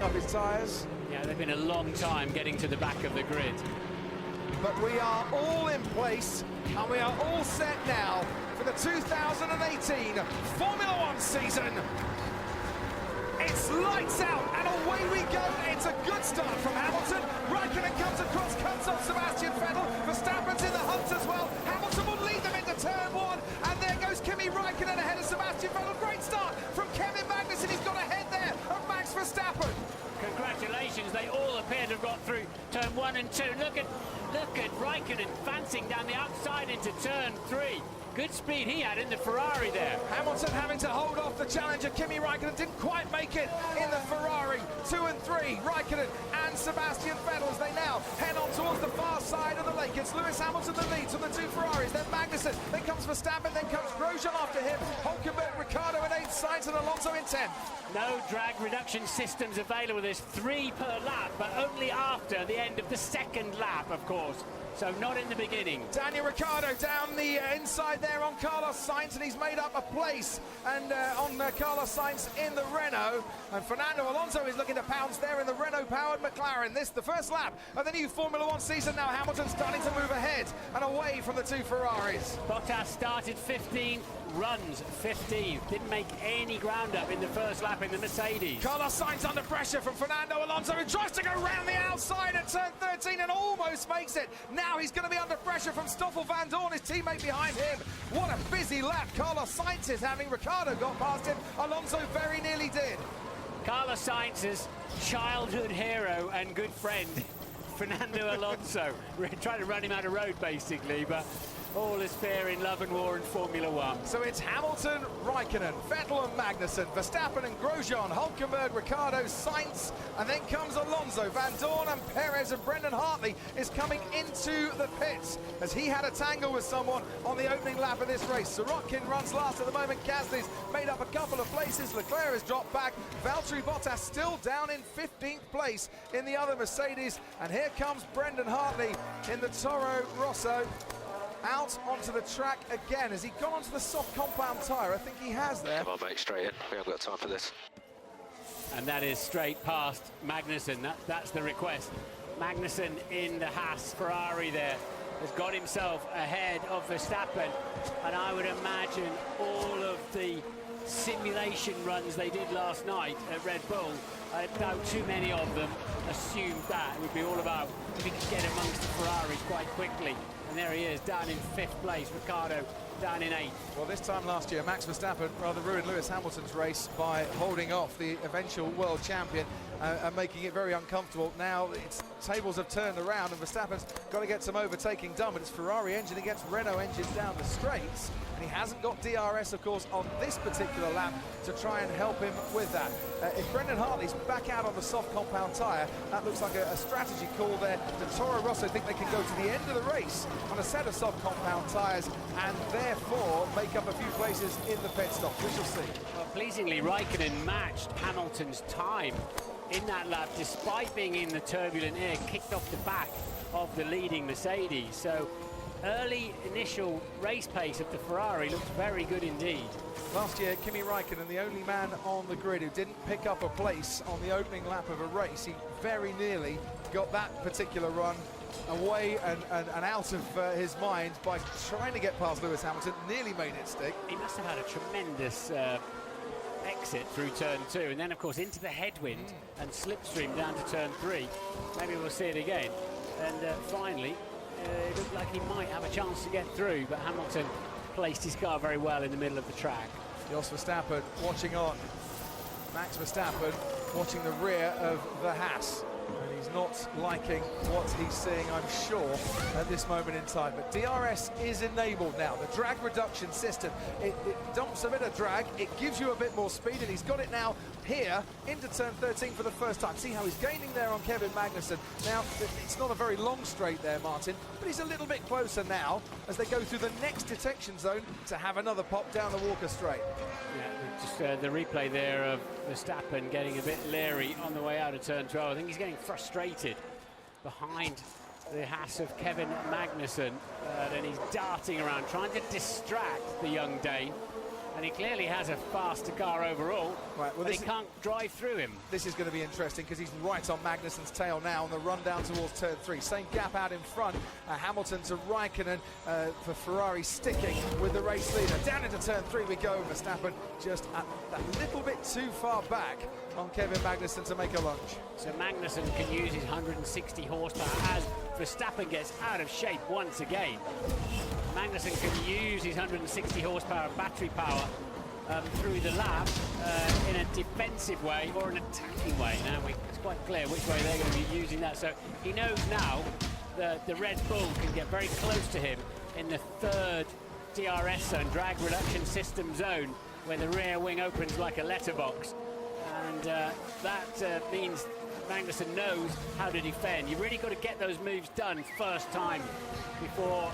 up his tyres. Yeah, they've been a long time getting to the back of the grid. But we are all in place and we are all set now for the 2018 Formula One season. It's lights out and away we go. It's a good start from Hamilton. Raikkonen comes across, cuts off Sebastian Vettel. Verstappen's in the hunt as well. Hamilton will lead them into turn one, and there goes Kimi Raikkonen ahead of Sebastian Vettel. Great start from Kevin Magnussen. He's got ahead there of Max Verstappen. Congratulations, they all appear to have got through turn 1 and 2. Look at Raikkonen advancing down the outside into turn 3. Good speed he had in the Ferrari there. Hamilton having to hold off the challenger. Kimi Raikkonen didn't quite make it in the Ferrari. 2 and 3, Raikkonen and Sebastian Vettel as they now head on towards the far side of the lake. It's Lewis Hamilton that leads from the 2 Ferraris, then Magnussen, then comes Verstappen, then comes Grosjean after him. Hülkenberg, Ricciardo in 8th, Sainz and Alonso in 10th. No drag reduction systems available. There's 3 per lap, but only after the end of the second lap, of course. So not in the beginning. Daniel Ricciardo down the inside there on Carlos Sainz, and he's made up a place and on Carlos Sainz in the Renault. And Fernando Alonso is looking to pounce there in the Renault-powered McLaren. This the first lap of the new Formula One season. Now Hamilton starting to move ahead and away from the 2 Ferraris. Bottas started 15th, runs 15th. Didn't make any ground up in the first lap in the Mercedes. Carlos Sainz under pressure from Fernando Alonso, who tries to go round the outside at turn 13 and almost makes it. Now he's going to be under pressure from Stoffel Van Dorn, his teammate behind him. What a busy lap Carlos Sainz is having. Ricciardo got past him. Alonso very nearly did. Carlos Sainz's childhood hero and good friend, Fernando Alonso. We're trying to run him out of road, basically, but all is fair in love and war in Formula One. So it's Hamilton, Raikkonen, Vettel and Magnussen, Verstappen and Grosjean, Hülkenberg, Ricciardo, Sainz, and then comes Alonso, Van Dorn and Perez, and Brendan Hartley is coming into the pits as he had a tangle with someone on the opening lap of this race. Sorokin runs last at the moment. Gasly's made up a couple of places. Leclerc has dropped back. Valtteri Bottas still down in 15th place in the other Mercedes. And here comes Brendan Hartley in the Toro Rosso. Out onto the track again. Has he gone onto the soft compound tyre? I think he has there. Come on, mate, straight in. We haven't got time for this. And that is straight past Magnussen. That's the request. Magnussen in the Haas Ferrari there has got himself ahead of Verstappen. And I would imagine all of the simulation runs they did last night at Red Bull, I doubt too many of them assumed that it would be all about if he could get amongst the Ferraris quite quickly. And there he is, down in 5th place. Ricciardo down in 8th. Well, this time last year, Max Verstappen rather ruined Lewis Hamilton's race by holding off the eventual world champion and making it very uncomfortable. Now it's tables have turned around and Verstappen's got to get some overtaking done, but it's Ferrari engine against Renault engine down the straights, and he hasn't got DRS, of course, on this particular lap to try and help him with that. If Brendan Hartley's back out on the soft compound tyre, that looks like a strategy call there. The Toro Rosso think they can go to the end of the race on a set of soft compound tyres and therefore make up a few places in the pit stop. We shall see. Well, pleasingly, Raikkonen matched Hamilton's time in that lap, despite being in the turbulent air, kicked off the back of the leading Mercedes. So early initial race pace of the Ferrari looked very good indeed. Last year, Kimi Raikkonen, the only man on the grid who didn't pick up a place on the opening lap of a race. He very nearly got that particular run away and out of his mind by trying to get past Lewis Hamilton. Nearly made it stick. He must have had a tremendous exit through turn 2, and then of course into the headwind and slipstream down to turn 3. Maybe we'll see it again. And finally, it looked like he might have a chance to get through, but Hamilton placed his car very well in the middle of the track. Jos Verstappen watching on. Max Verstappen watching the rear of the Haas. And he's not liking what he's seeing, I'm sure, at this moment in time. But DRS is enabled now. The drag reduction system, it dumps a bit of drag, it gives you a bit more speed, and he's got it now here into turn 13 for the first time. See how he's gaining there on Kevin Magnussen. Now, it's not a very long straight there, Martin, but he's a little bit closer now as they go through the next detection zone to have another pop down the Walker Straight. Yeah, just the replay there of Verstappen getting a bit leery on the way out of turn 12. I think he's getting frustrated behind the Haas of Kevin Magnussen, and he's darting around trying to distract the young Dane. and he clearly has a faster car overall, Right, well, but he can't drive through him. This is going to be interesting because he's right on Magnussen's tail now on the run down towards turn 3. Same gap out in front. Hamilton to Raikkonen for Ferrari sticking with the race leader. Down into turn 3 we go. Verstappen just a little bit too far back on Kevin Magnussen to make a lunge. So Magnussen can use his 160 horsepower as Verstappen gets out of shape once again. Magnussen can use his 160 horsepower battery power through the lap in a defensive way or an attacking way. Now it's quite clear which way they're going to be using that. So he knows now that the Red Bull can get very close to him in the third DRS zone, drag reduction system zone, where the rear wing opens like a letterbox. And that means Magnussen knows how to defend. You've really got to get those moves done first time before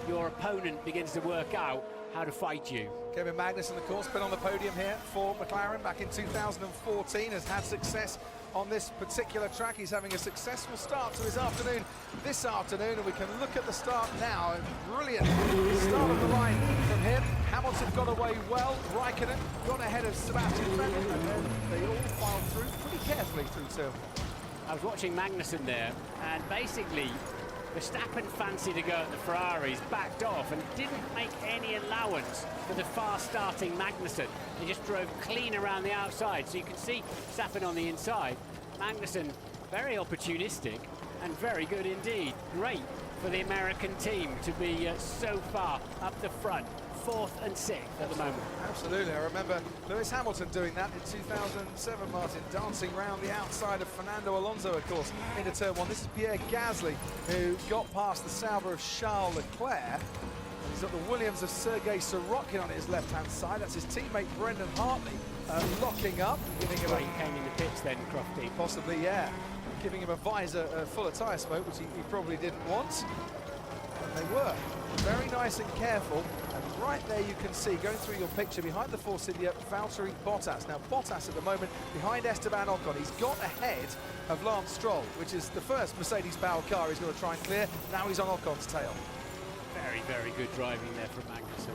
your opponent begins to work out how to fight you. Kevin Magnussen, of course, been on the podium here for McLaren back in 2014, has had success on this particular track. He's having a successful start to his afternoon this afternoon, and we can look at the start now. Brilliant start of the line from him. Hamilton got away well. Raikkonen got ahead of Sebastian Vettel, and then they all filed through pretty carefully through two. I was watching Magnussen there, and basically Verstappen fancied to go at the Ferraris, backed off and didn't make any allowance for the fast-starting Magnussen. He just drove clean around the outside, so you can see Verstappen on the inside. Magnussen, very opportunistic and very good indeed. Great for the American team to be so far up the front, 4th and 6th at the moment. Absolutely. I remember Lewis Hamilton doing that in 2007, Martin, dancing round the outside of Fernando Alonso, of course, into turn 1. This is Pierre Gasly, who got past the Sauber of Charles Leclerc. He's got the Williams of Sergei Sorokin on his left-hand side. That's his teammate Brendan Hartley locking up, giving him He came in the pits then, Crofty. possibly, yeah, giving him a visor full of tyre smoke, which he probably didn't want. And they were very nice and careful. And right there you can see, going through your picture, behind the Force India, Valtteri Bottas. Now Bottas at the moment behind Esteban Ocon. He's got ahead of Lance Stroll, which is the first Mercedes-powered car he's going to try and clear. Now he's on Ocon's tail. Very, very good driving there from Magnussen.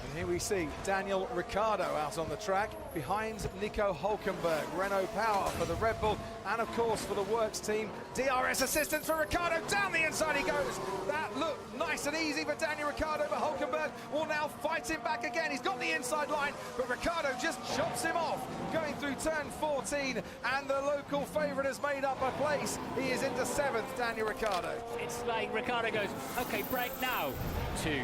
And here we see Daniel Ricciardo out on the track behind Nico Hülkenberg. Renault Power for the Red Bull, and of course for the Works team, DRS assistance for Ricciardo. Down the inside he goes. That looked nice and easy for Daniel Ricciardo, but Hülkenberg will now fight him back again. He's got the inside line, but Ricciardo just chops him off going through turn 14, and the local favourite has made up a place. He is into 7th, Daniel Ricciardo. It's like Ricciardo goes, okay, break now. 2,